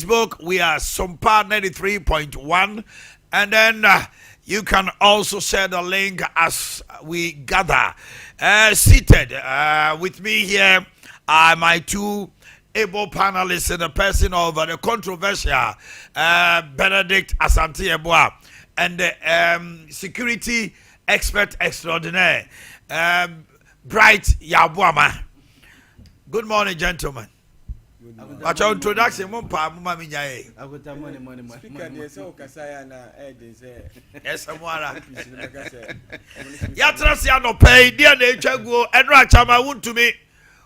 Facebook, we are Sompa 93.1, and then you can also share the link as we gather. Seated with me here are my two able panelists in the person of the controversial Benedict Asante Eboa and the security expert extraordinaire Bright Yabuama. Good morning, gentlemen. At your introduction, Speaker, there's so Kasayana, yes, someone. Yatrasian no pay, dear nature go, and Rachama would to me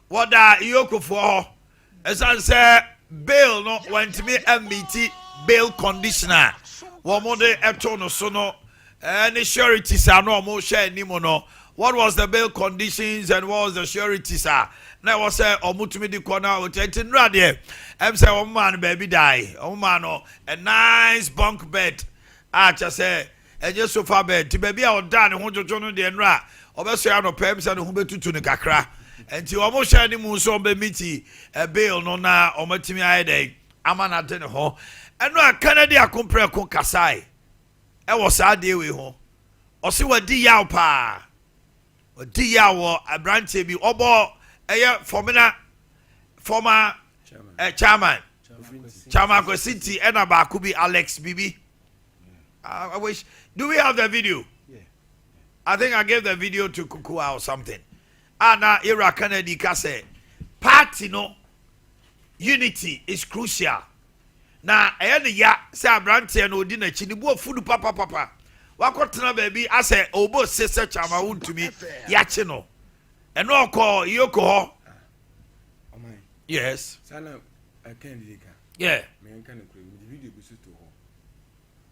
what are Yoko for? As I say, bail not went to me MBT bail conditioner. One more day at Tono Sono, and the sureties are no more share Nimono. What was the bail conditions and what was the sureties are? Now was say omutumi di corner with 18 rad. I'm say oh man baby die. Oh man a nice bunk bed. Just say just sofa bed. Ti baby a oda ne ho jojo no de nra. Obeso ya no pem say ne ho betutu ne kakra. Enti omo share ni mu so be miti e bail no na omatimi ayede. Ama na de ne ho. Eno akanadi akompre ko kasai. E wo sa de we ho. Osi wadi yaw pa. Wadi yaw abrante bi obo former chairman City and Abakubi Alex Bibi. I wish. Do we have the video? Yeah. I think I gave the video to Kukua or something. Now Ira Kennedy Kase. Party no unity is crucial. Now any ya say Abrante and Odina Chinibu food papa. Wakotana baby I say obo sister chama to me yachino. And no call Yoko. Yes. Sana I can't yeah. Man can the video be to her.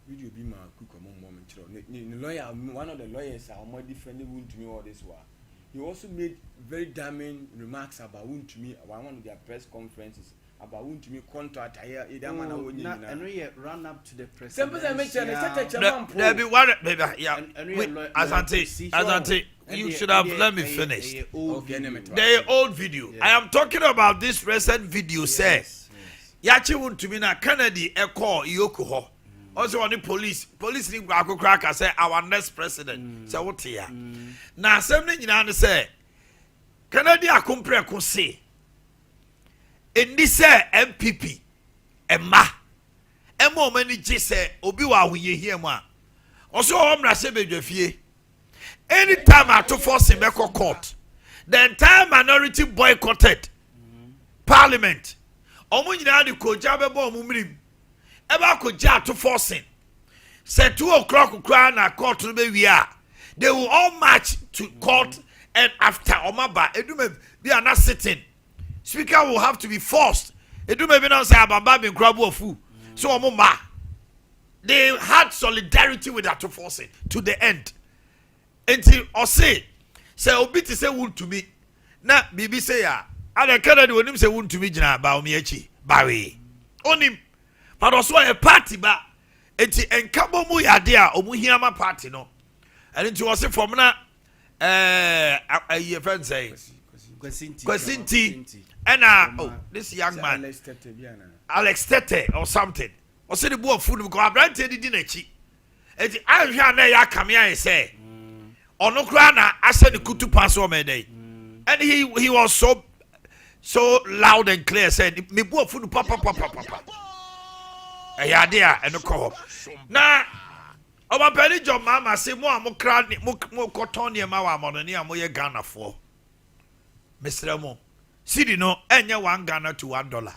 Video be my cook among moment. The lawyer, one of the lawyers are more defending wound to me all this while. He also made very damning remarks about wound to me about one of their press conferences. About wound to me contract here. And we run up to the press. There be one baby. Yeah. Asante. You should have let me finish. The old video. I am talking about this recent video. Says Yachi wound to me na Kennedy call Yoko ho. Also on the police ni go crack say our next president. Say what here. Na assembly nyina say Kennedy akompre ko say in this MPP Emma many G say obi wa huye here ma. Also omra se bedwafie. Anytime I to force in Beko court, the entire minority boycotted Parliament. Omunyina di koja bebo omumrim. Eba koja to forcing. Say 2 o'clock na court no be wia. They will all march to court and after omaba edume they are not sitting. Speaker will have to be forced. Edume be not say ababa be nkrabu ofu. So omuma. They had solidarity with that to forcing to the end. Until or say obi ti say wound to me na bibi say ya ada Kennedy wonim say wound to me jina ba omi achi ba we onim but also a party ba enti enkabo mu yade a omu hiama party no and enti was say from na friend say Kwasinti and this young man Alex Tete or something or say the boy food because Abrante di na chi enti ahwa na ya kamia say Onokrana I said the kutu pass on my day. And he was so loud and clear said me boy food papa. A idea and a call. Now our penny job mama say more cotton near my money more Ghana for. Mr. Mo. See no any 1 Ghana to $1.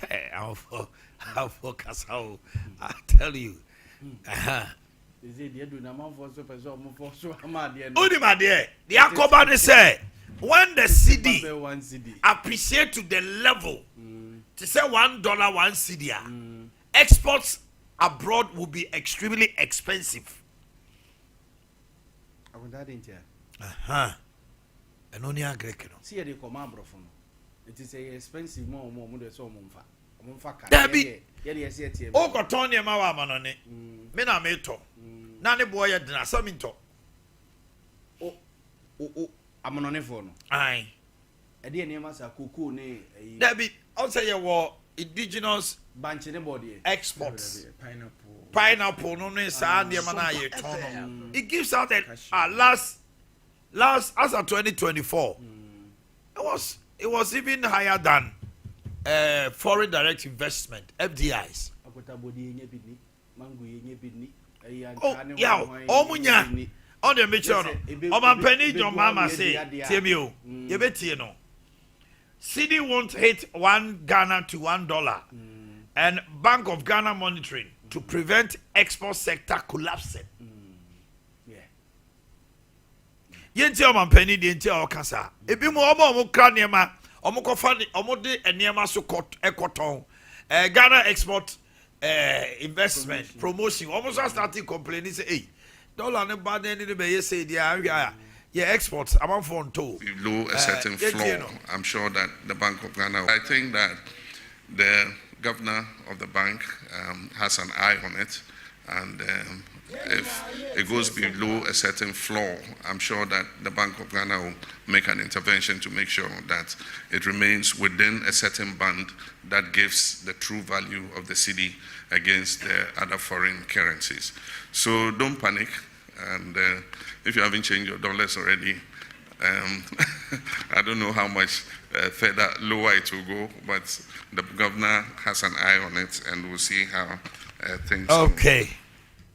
Hey, I'll focus how I tell you. Only my dear, the Akobane say when the CD appreciate to the level to say $1 1 CD, exports abroad will be extremely expensive. And only a Greek. See the command from it is a expensive more so Debbie, oh, Cotonia Mawa Manone, Mena Meto, Nani boy at Nasaminto. Oh, I'm on a phone. Aye. ade enema sa cocoa ne that be also your indigenous banche ne body exports. Pineapple No no sa ndema na ye ton. It gives out that last as of 2024. It was even higher than foreign direct investment FDIs. Oh yeah, omunya on the mission. Omanhene Yaw mama say Temio, you bet no. CD won't hit $1 to $1 and Bank of Ghana monitoring to prevent export sector collapsing. Yenti Omanhene di enti okasa. Ebi mo omo kra niema, omo kofa omo de niema so ekoton. Ghana export investment promotion. Almost started complaining say, hey, dollar ne bad any be say dia exports among phone too. Below a certain floor. I'm sure that the Bank of Ghana, I think that the governor of the bank has an eye on it, and if it goes below a certain floor, I'm sure that the Bank of Ghana will make an intervention to make sure that it remains within a certain band that gives the true value of the cedi against the other foreign currencies. So don't panic, and if you haven't changed your dollars already, I don't know how much further lower it will go, but the governor has an eye on it, and we'll see how things okay.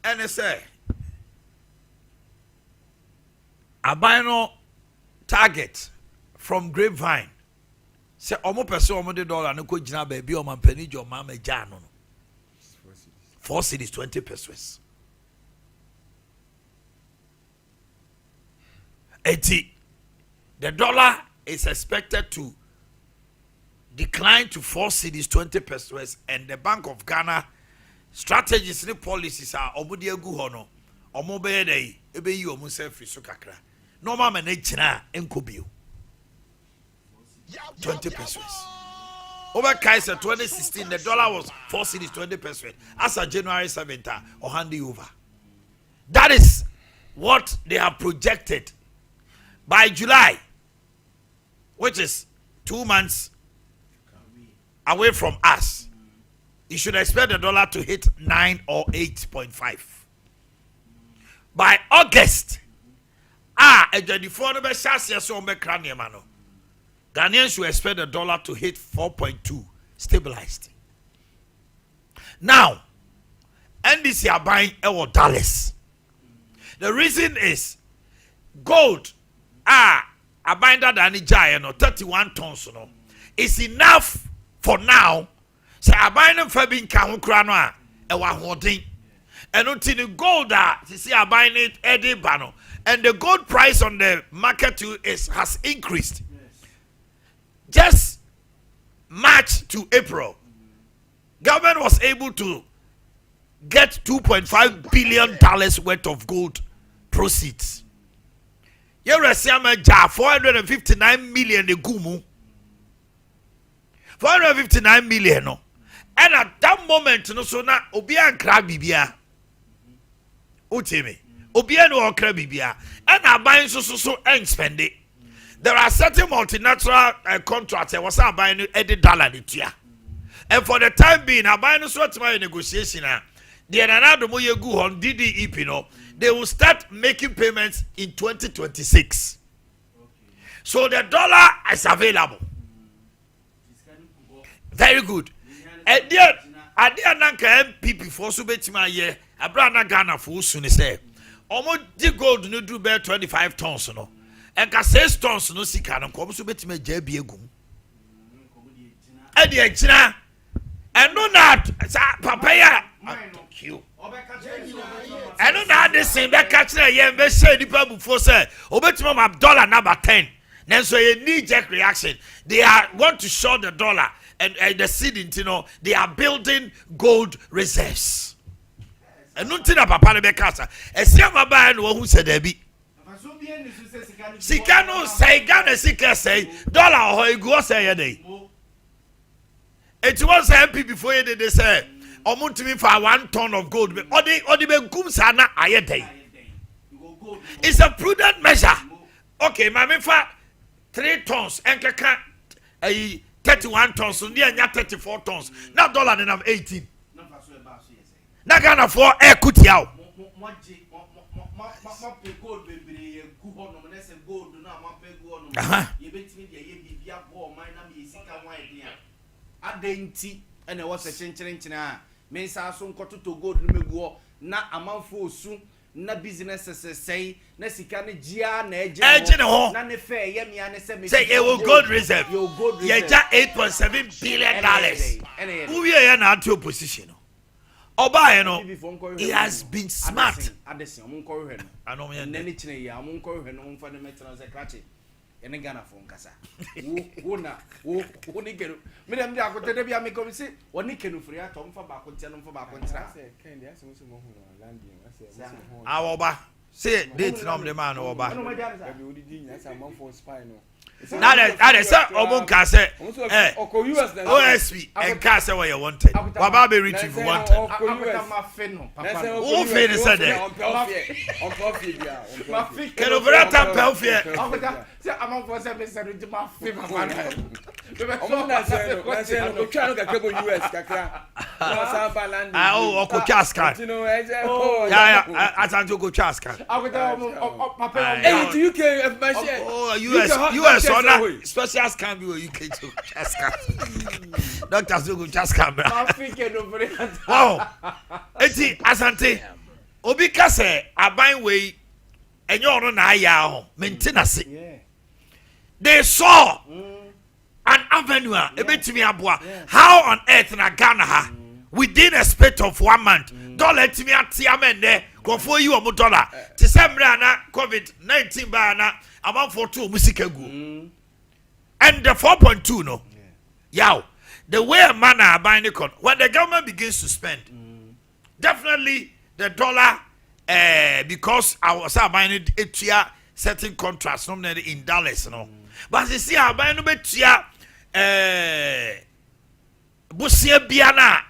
NSA Abino target from Grapevine. Say omo person omo de dollar no ko gina ba bi Omanhene Yaw mama ja no. 4 cedis 20 pesos. 80. The dollar is expected to decline to 4 cedis 20 pesos, and the Bank of Ghana strategies and policies are omudi egu hono omo be dey ebe yi omo self so kakra no ma na gina enkobio 20 pesos over Kaiser 2016 the dollar was 4 cedis 20 pesos as of January 7th or handing over. That is what they have projected by July, which is 2 months away from us. You should expect the dollar to hit 9 or 8.5. By August, Ghanaians should expect the dollar to hit 4.2, stabilized. Now, NDC are buying $1. The reason is gold, are buying that NHIA, 31 tons, is enough for now. Say abine fabin kan kra no a e wa hoden eno ti the gold say abine it edi ba no, and the gold price on the market too has increased. Just March to April, government was able to get $2.5 billion worth of gold proceeds. You resiama ja 459 million de gumu 459 million no. And at that moment, no, so now Obia and Crabibia. Utime. Obia no Crabibia. And are buying so and spend it. There are certain multilateral contracts that was buying $80 and for the time being, I buying so much negotiation. The another moye go on DDEP, no, they will start making payments in 2026. So the dollar is available. Very good. And there, nanka MPP for so betima ye. Abrana Ghana for soon say. Omo di gold no do be 25 tons no. And ka 6 tons no sika no kom so betima jabi egum. E dey gina. And no not papaya. You. And no not the same be catch na ye be say nipa before say obetima ma dollar number 10. Then so a knee-jerk reaction. They want to short the dollar. And the cedi, you know, they are building gold reserves. And nothing about Panabekasa. A Siama Ban who said there be. Sikano say, Ghana Sika say, dollar or go say a day. It was MP before you did they say, or to me for 1 ton of gold. Or the Gumsana a day. It's a prudent measure. Okay, Mamifa, 3 tons enkeka 31 tons so near 34 tons na dollar na 18 na Ghana for air kutiao gold baby gold no na se gold na ma pe gold no ye betimi de ye bibia bo man na me sika wan dia adenti ene wo se chencherenchene a me sa so nkototo gold no meguo na amanfo osu na business say na sika ne gia na eje na ne fe ye mia ne se me say you gold reserve ye ja 8.7 billion dollars who ye na at opposition Oba you know he has been smart adesi omunko hwe no anom ye nani chine ya omunko hwe no mfa ne metena se krache ene Ghana fo nkasa wo ni kenu me dem dia akotede bia me kom se woni kenu firi ato mfa ba akotia no mfa ba akontira say ken dia se mo se mo hu no land bien say mo awoba say date no me man oba be odidi nya say man for spy no that is obon ka say OSP and ka say we wanted waba be reach if you wanted who feel said that can over that pelfie say among for say me say do ma fe ma na say no twa no kakra bo US kakra na say land o ko chaska yeah asanjo go chaska to UK US on special scan be UK to chaska doctors go chaska wow eti asante obi ka say aban we enye ono na aya ho maintenance they saw an avenue ebetimi aboa how on earth na Ghana ha within a space of 1 month dollar timi atia mende kofo yi omo dollar ti semra na covid-19 ba na amount for 2 musika gu and the 4.2 no yaw the way a man are buying it when the government begins to spend definitely the dollar because I was buying it certain contracts nominated in dollars no but you see I buying no betia busia biana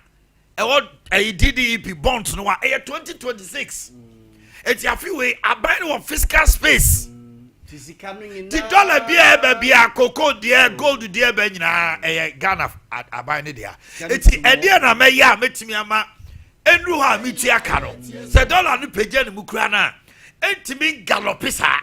DDEP bonds no 2026 it's a few way I buy no fiscal space the dollar bia cocoa dear gold dear be nyina Ghana I buy no there it's e na me ya metimi ama enru ha mitua ka no se dollar no page no mukura na entimi galopisa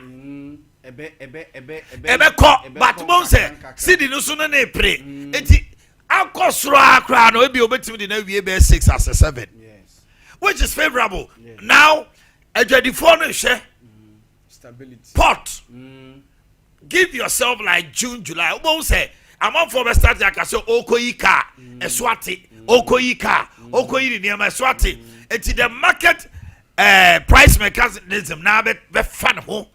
ebe ko but mo se sidi no so no na pre enti akosro akra no ebi obetimi de na wie be 6 as 7 yes which is favorable now adwadifo no hwe stability pot give yourself like June July obo say amount for start akaso okoyika eswate okoyika okoyiri niam eswate enti the market price mechanism na be fan ho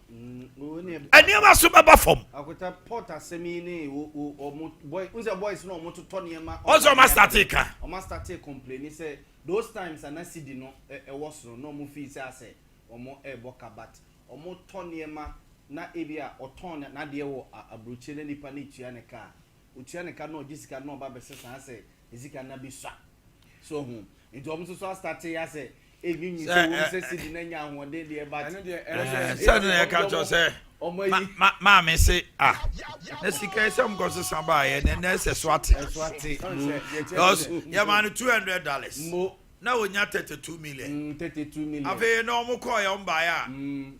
aniama so baba fom akota pot asemi ni o boy unse boys no omo to niam also master take o master take complain say those times and cd no e was no mo fee say omo e boka but omo to niam na ebia oton na de wo abrochi na nipa na tua ne ka otua ne ka na ogisika na oba besesa say ezika na bi so hu nti omo so start ya say enyinyi so wo say cd na nya ahode de ba say na ka cho say ma me say na sika some go so samba ye na say swati because ya man $200 mo na wonya 32 million 32 million ave no omo call ya mba ya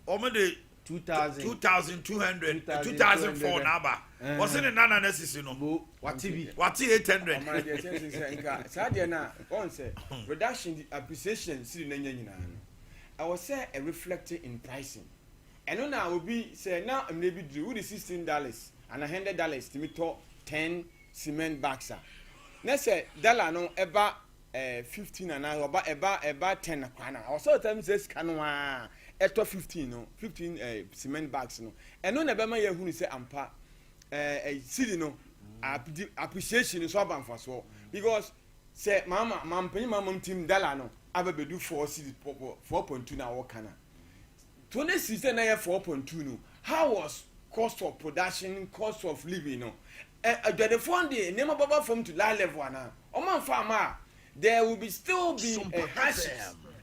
omo de 2200 2004 naba was in nana necessary no wati 800 amana de say inka sadia na on say reduction the appreciation siri na nyina no I was say a reflecting in pricing and now will be say now maybe do with $16 and $100 to me to 10 cement bags na say dollar no eba 15 and eba 10 kwana I also time says kanwa eto 15 no 15 cement bags no and no na be ma ya hu ni say ampa city no appreciation so ban for so because say mama team dollar no abebedu 4 city 4.2 na work kana 26 na 4.2 no how was cost of production cost of living no the fund dey name baba from to low level ana o man farmer there will be still be a hardship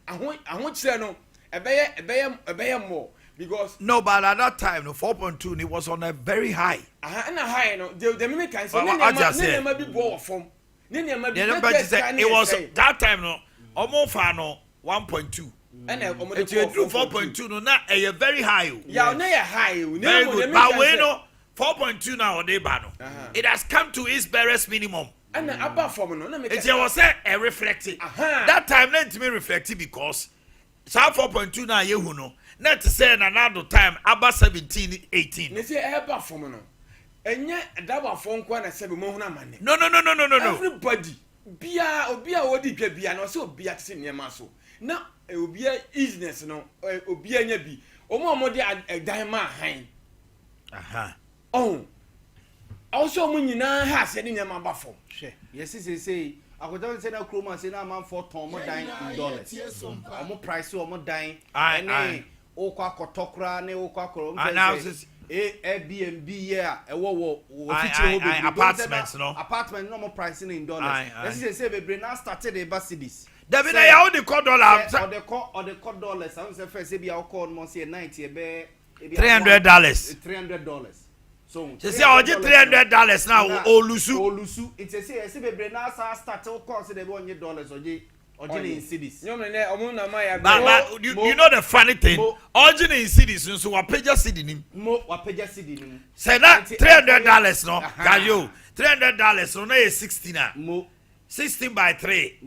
I want say no ebeye more because no, but at that time, no 4.2, it was on a very high. And a high, no, the mimic can say, I be bought from. It was that time, no, almost 1.2. And you do 4.2, no, not a very high. Yeah, no, high. Very good. But we know 4.2 now, they ban. It has come to its barest minimum. And above from no, it was a reflective. That time, let me reflect because 4.2 now, you know. Not to say another time, about 17, 18. They say above from no. And yet, a double phone corner 7 more money. No. Everybody, Obia, what did you be? And also be at senior muscle. Now, it will be a easiness, no, it will be a nebi. Or more a diamond hang. Oh, also, when you now have sending a man buffalo. Yes, he say, I would not say no chroma, say no man for Tom dying in dollars. I'm more price or more dying. I Oka Kotokra, ne Oka analysis. Airbnb, yeah, apartments, no apartment, no more pricing in dollars. Let's say, we now started a Basidis. There be now the call dollars or the call dollars. I was the first be our call Monsieur 90 $300. $300. So you say I get $300 now. Olusu. It's a say we now start to consider $1 or in cities. But you know the funny thing. Original in cities, so what page city what page city say that $300 no. Can you $300 so now is 16 now. 16 by 3.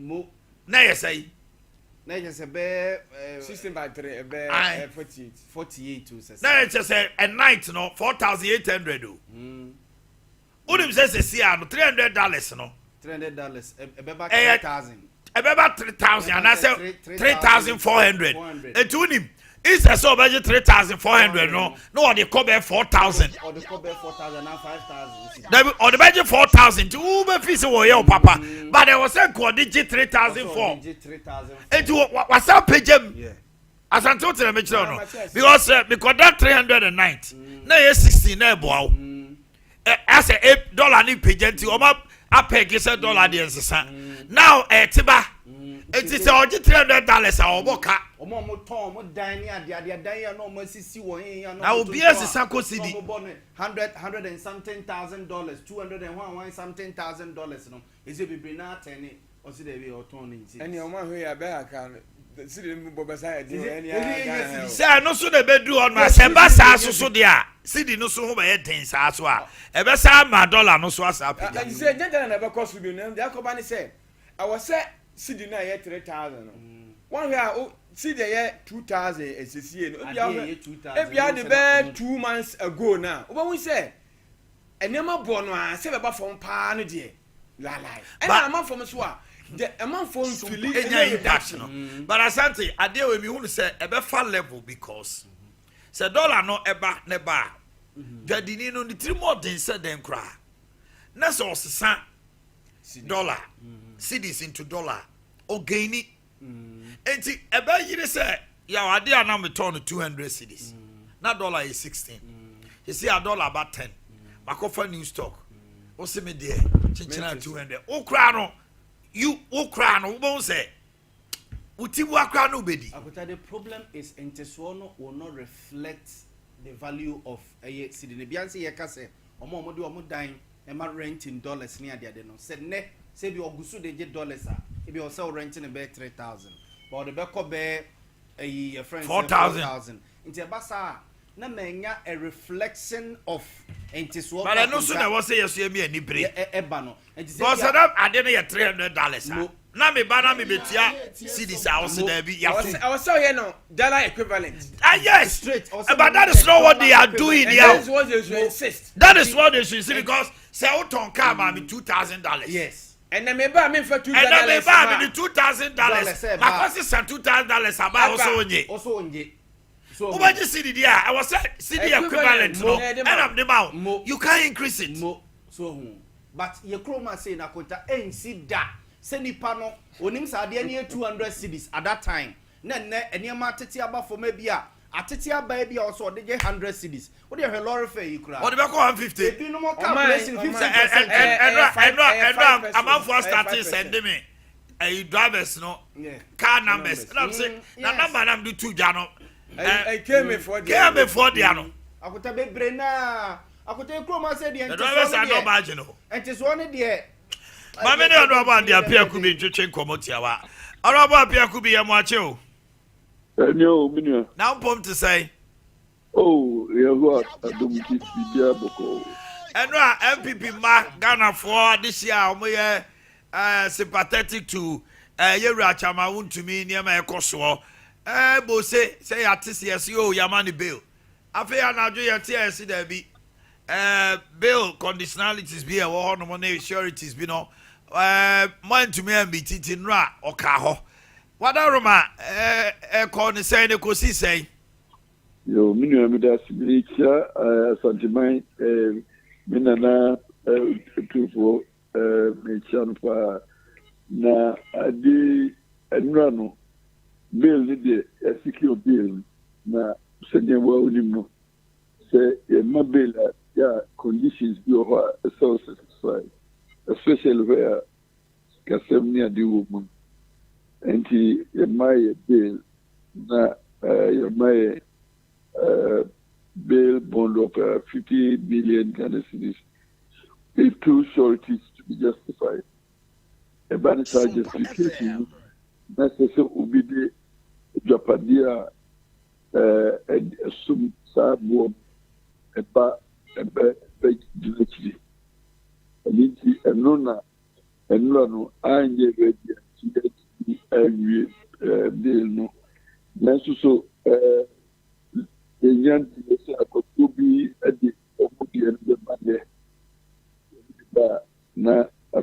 Now you say. Now you say 16 by 3 48 to say. Now you say a night no 4,800 do. Unim says see $300 no. $300 about 3,000. About 3,000 and I say 3,400. And to him, it's a so budget 3,400. No, they cover 4,000. Or they cover 4,000 and 5,000. Or the budget 4,000 to Uber fees or your papa. But there was a code digit 3,004. And to what's up, Pidgem? As I told you, because that 390, now you're 16 there, boy. As a $8 need Pidgem to I pay $1 the answer. Now, Tiba, it is all $300 our boca. Now, be as a Sako City. $100 and something $1,000, $201 something $1,000. No, is it be not any or see they be or turning? And your man who are back and the city beside you. Say, no sooner bedroom on my Sebasa, so dear. City no so by things as well. Ever say my dollar no so as up. I said, gentlemen, never cost you name. The company said, I was set city na year 3,000. One year, city year 2,000 as you see. If you had the bed 2 months ago now, what we say, a number born one, save about from Pan, dear. La lie. And I'm not from Swa. The amount for in but Asante, I deal with me who say a better level because. Say dollar no eba neba. Jadini no the 3 more than said them cry. That's all sa dollar. Cities into dollar. O gaini. Enti eba yire say ya wade ana me turn 200 cities. Na dollar is 16. You see a dollar about 10. Makofa new stock. O se me there. Chinchina 200. O cry no. You o cry no won say. The problem is Inteswono will not reflect the value of a city. The Biansi Yakase, or more dying, and my rent in dollars near the Adeno. Said ne, say be Ogusu de $8. If you also renting a bed 3,000. But the Beko bear a friend 4,000. Into a basa, na menya a reflection of Inteswono. But I know soon I was say yes, you mean Nibri. Ebano. Because I didn't get $300. Na me bana me betia cities house there be I was so here no dollar equivalent. Yes, straight. But that is not what they are doing here. That is what they should insist. That is what they should see because say Oton car me $2,000. Yes. And then me buy me for $2,000. And then me buy me $2,000. My cost is $2,000 about also onye. So what you see there? I was city equivalent no. And I'm the amount. You can't increase it. So but your chroma say na kota ain't see that. Seni pano onim sa de ne 200 cities at that time na enema tete aba for maybe a atete aba bia also de 100 cities what dey lorry fare you kura what dey go 150 e bi no more calculation 50% and amount for starting send me drivers no car numbers and I'm saying na number am do 2 jano I came before the ano. Akuta bebre na. Akuta kroma say the drivers are not marginal. And it's one there. Mama no know about the Apia Kubi twetwe nkomotia wa. Arabo Apia Kubi ya mwache o. No, minua. Now pom to say. Oh, Yehovah adom ti bibia boko. Enra MPP ma Ghana for this year omoye sympathetic to Yewura Chama wuntumi niam ekoso. Bo say artist yes yo yamani bill. Afi anadwo ye TS da bi. Bill conditionalities be a wo no money sureties be no. Man to me and be titinra oka ho. Wadaroma call ni say ne kosi say. Yo minua mi da sibicha santimai minana tufo me chanpa na adi enrano bill ni de secure bill na senya wa unimno say ma bill ya conditions be over so satisfied especially where kasemni adi woman anti my bill na my bail bond of 50 million Ghana cedis. If two sureties to be justified, a ban justification necessary will be the Japadia and some sabo about a directly. And nona and no, I ain't ready to get the bill. No, so the could be at the Monday. Na a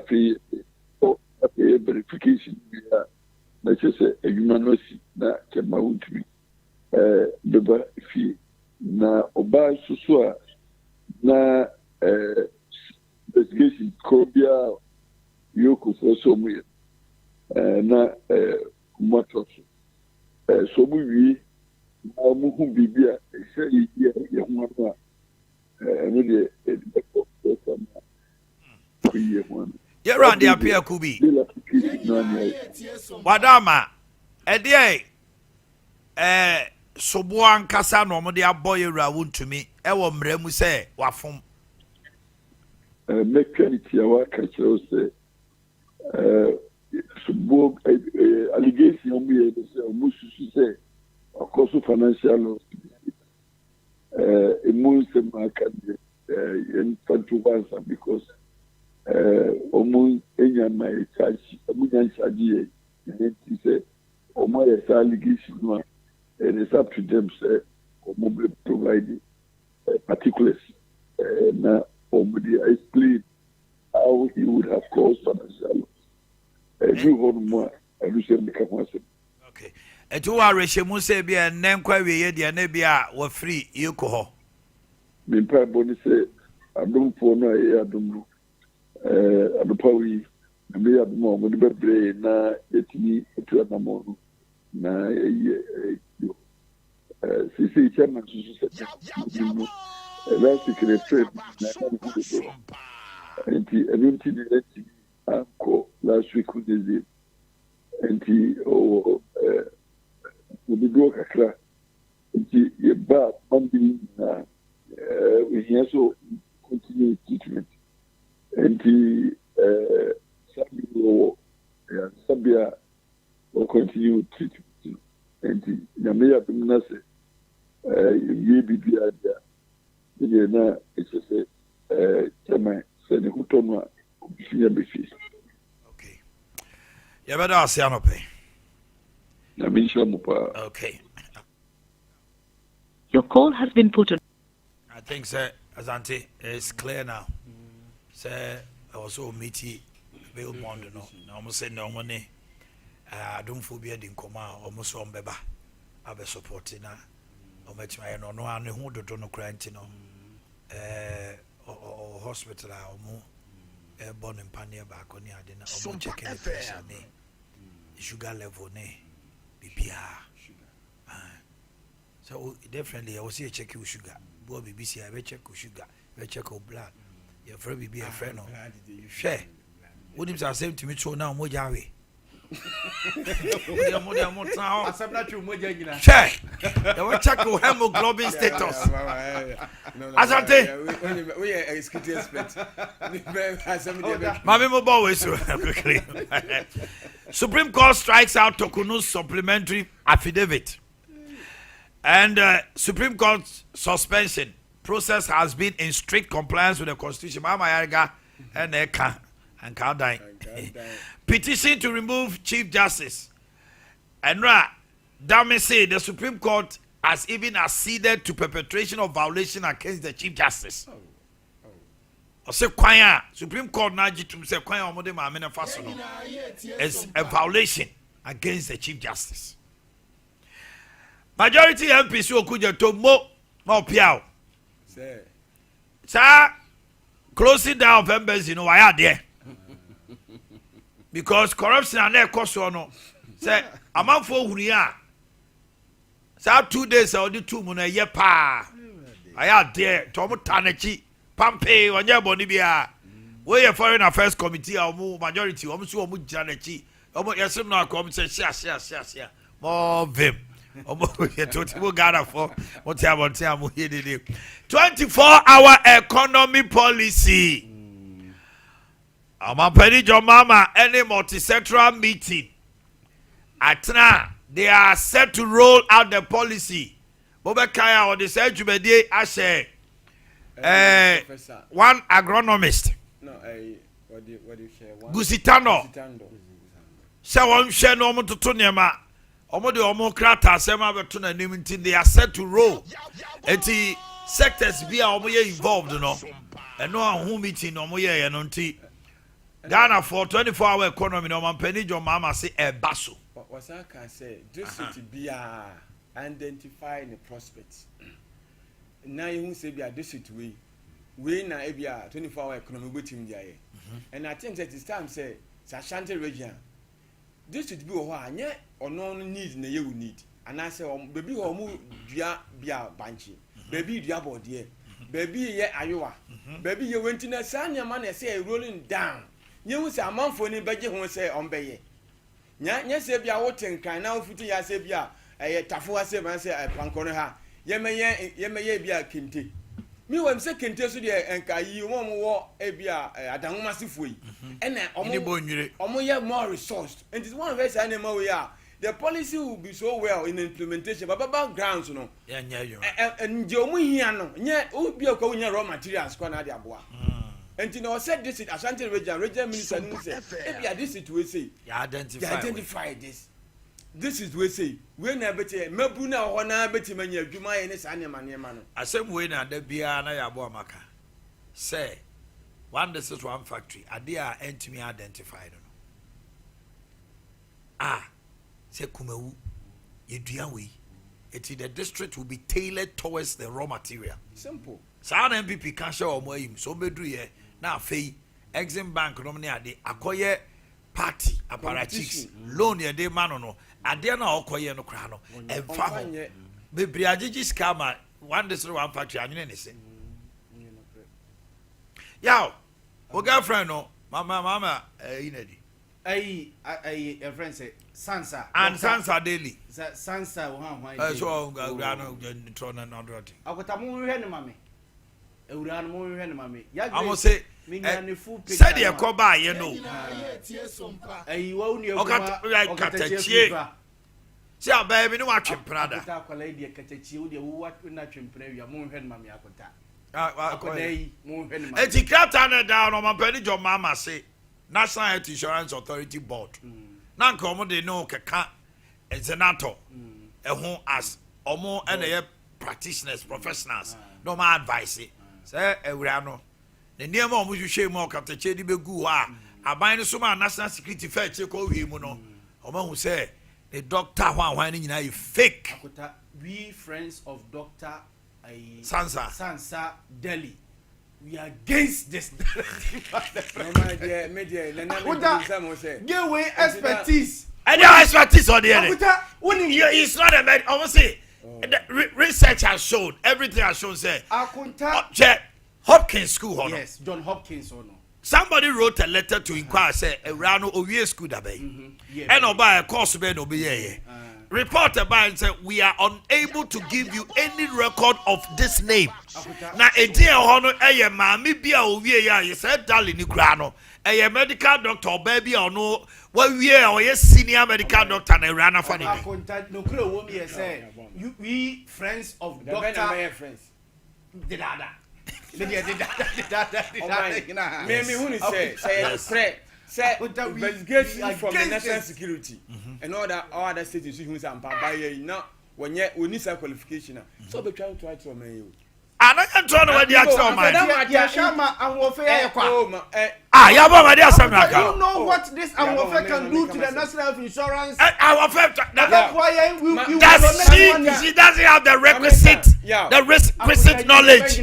verification. Let's just say a humanosity that came out to me. The fee na Oba Susua na investigation Kobia Yoko for some way. Na Matos. So we muhu bibia say ye ho no Ye ran the Apia Kubi. Wadama edie sobo ankasa no mo de aboye ra wontumi e wo mremu se wafom mechanic ya wa ka kiro se sobo allegation mo ye se mo susu se of course financial loss most market in Fantuansa because almost any my charge and he said my allegation and it's up to them say provide particulars now I explain how he would have caused financial loss you hold more I do say okay. Etu wa rehemu se bia nenkwa wiye de na bia wa free yeko ho. Me pa boni se adomfo no e adom no adopawi me adom mo de bebre na etini etu anamo no na sisi chama susu se no last secretary na enti di anko last week with the enti we do kakra nti ye ba funding na we also continue treatment nti sabia will continue treatment nti na me ya bimna se ye bibia dia ye na ese chama se ne hutono obisia befi okay ya bada asiano pe. Okay. Your call has been put on. I think, sir, Azante, it's clear now. Sir, I was so meaty, bail bond, no, almost say no money. I don't phobia in coma, almost on beba. I've been supporting her. Or much my no one who don't know crying, or hospital, or more, born in Pania back on the dinner, or checking the pressure, sugar level, so definitely I will see a check your sugar. Boy BBC, I will check your sugar, I check your blood. Your friend will be a friend of share. What is the same to me so now Mojawe? Check. They will check your hemoglobin status. Asante. We are security expert. Mami mo boy so quickly. Supreme Court strikes out Tokunu's supplementary affidavit. And Supreme Court suspension process has been in strict compliance with the Constitution. Mama Yarga and Eka and Kaldai. Petition to remove Chief Justice. And Dame say the Supreme Court has even acceded to perpetration of violation against the Chief Justice. Say kwanya Supreme Court na jitum say kwanya omode ma amena faso no is a violation against the Chief Justice. Majority MPs okuja to mo piao. Sir, closing down of members, you know, why are there? Because corruption and their cost no. Say, a month for Huria. Sir, 2 days or the 2 months, ye pa. I are there, Tomo Tanechi, Pampe, Wanya Bonibia. We a Foreign Affairs Committee, or majority, almost Omu Janechi. Almost yes, no, come say, share. More vim. Almost 24-hour economy policy. Omanhene Yaw mama any multi-sectoral meeting. Atna they are set to roll out the policy. Bobekaya or the Sejumede Ashe. One agronomist. No, what do you share? Gusitano. Shawon Sheno Motoniama. They are set to roll. And the sectors be involved, you know. And no who meeting no more Ghana for 24-hour economy, no Omanhene Yaw mama say a basso. What I can say, this to be identifying the prospects. Now you say be a this way. We na be a 24-hour economy waiting there. And I think that it's time say Sashanti region. This should be one, yeah, or no need na you need. And I say, baby, or move dia bia banchi, baby diabo dear, baby, yeah, Iowa, baby, you went in a sun, your man, say, rolling down. You say a month for any budget who say on bay. Yes, if you are watching, can now fit ya say, bia, a tafua say, man, say, a pancona, ye may be a kinti. Me when second test and you won't walk a bia a down massive way. And then more resourced. And it's one of us animal we are. The policy will be so well in implementation, but backgrounds, you know. And Jomuhiano, yeah, would be a raw materials, Quanadia. And you know, said this is Ashanti region minister, if this is we say, identify this. This is we say, we never say, Mabuna or Nabeti Mania, Juma and his animal. I said, when I did be an Ayabuamaka. Say, this is one factory. Adia and me identified. Say, Kumewu, Yeduawi. The district will be tailored towards the raw material. Simple. Sound MPP can show more him. So, Bedru, now, Fay, Exim Bank, nominate, Akoye party, apparatchiks, loan, ye de manono. Adia na Okoye no crano. And Famo, Bebriaji scammer, one district, one factory, and anything. Yaw, girlfriend, no, Mama, Inedi. A friend say, Sansa. And Sansa daily. Sansa, so Grano, Tron and Androtti. I got a movie, mammy. A ran movie, mammy. I must say, said you call by, you know. You won't you got a cheer. See, baby, no watching Prada. Lady, catch a chill, you what will not improve your moon head, mammy. I could and he cut down on Omanhene Yaw mama say National Health Insurance Authority Board. Now come they know kaka a senator who as omo and practitioners, professionals, no more advice. Say Ewrano. The near mom you share more katache di begu a bind suma national security fair check over him no. Omo who say the doctor one you fake. We friends of Dr. Sansa Delhi. We are against this. Give away expertise. And your expertise on the end. It's not a bad. I will say research has shown everything has shown. Say Hopkins School. Yes, John Hopkins or no. somebody wrote a letter to inquire say Rano Owie school da bay. And oba a course be no be report about and say we are unable to give you any record of this name. Na edi e ho no eye maami bia Owie ya ye said darling ni kura no. A medical doctor baby or no what we are a senior medical doctor and ran a funny. No clue what me say. We friends of doctor friends. Did that. Maybe who say investigation from the national security and all other state institutions and by now when you need some qualification. So be trying to write to me. I don't know what the actual man. I don't know what this Amofe can do to the national health insurance. That's why she doesn't have the requisite requisite knowledge.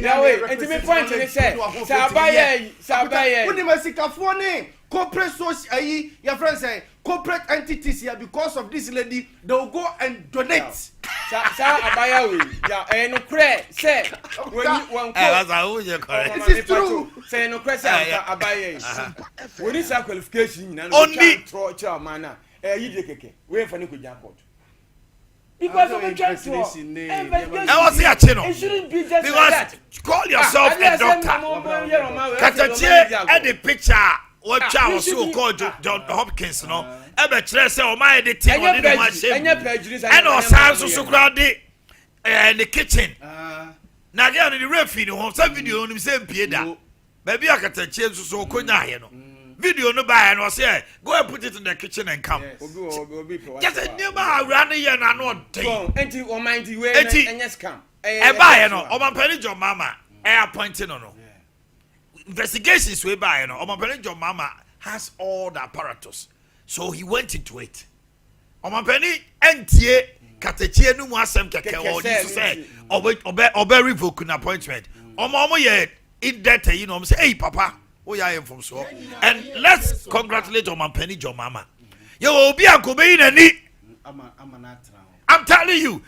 Corporate social, your friends say corporate entities here because of this lady, they will go and donate. Abaya, no credit. Say this is true. Say no credit. Abaya. When is our qualification? Only throw manner. Wait for Nico court. Because of the transfer. I was here, Chino. It shouldn't be just because call yourself a doctor. Katache at the picture. What child was so called John Hopkins, no? Ever stress or my editing on the machine. And our sons so crowded in the kitchen. Now, again, in the referee, home some video on him saying Pieda. Baby, I can touch so conya, you know. Video no buy and was here. Go and put it in the kitchen and come. Just a nearby running here and I know. And you mind you and yes, come. A buy, no, or my penny, your mama, air pointing on. Investigations way by, you know, Omanhene mama has all the apparatus. So he went into it. Omanhene NTA Katechie no mu asem keke o dis say obe revoke an appointment. Omo ye in that, you know, say hey papa, oh yeah from so. And let's congratulate Omanhene mama. You obi akobe inani. I'm telling you.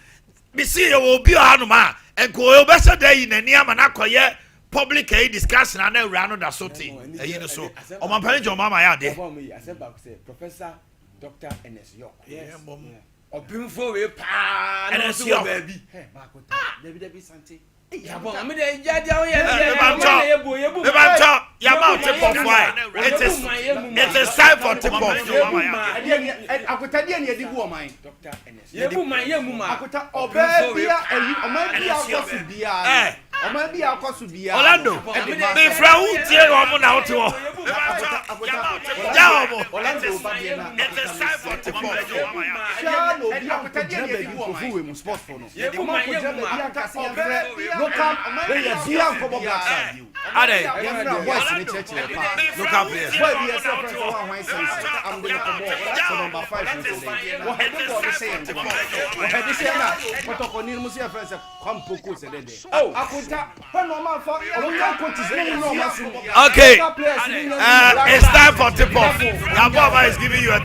Me see you obi anuma and ko obesa dey inani amanakoye public discussion and then run on that sort of so Omanhene mama ya there. I said back say Professor Dr. NHIA Yaw. Yes. Obinfo we pa na so baby. David Sante. Ya bon, am dey jaja o It is time for tip off. Akota dia na edibu o man. Dr. NHIA. Yebu man yemu ma. Akota obabia omabia akosu bia. Omabia akosu bia. Orlando. Me fra hu tie o na hote wo. Ja omo. Orlando obabia na. It is time for tip off. Sha no bia akota dia na edibu o fu we mu sports for no. Yebu man yemu ma. Local bia nkobo black you. Ade. Voice in church pa. Local players. Boy be yourself friends for one wine sense. I'm the number 5 today. What had the saying? What had the saying na? What to konir musi friends come poku se dey. Oh, akuta when no man for only coaches no man. Okay. It's time for tip off. Yababa is giving you a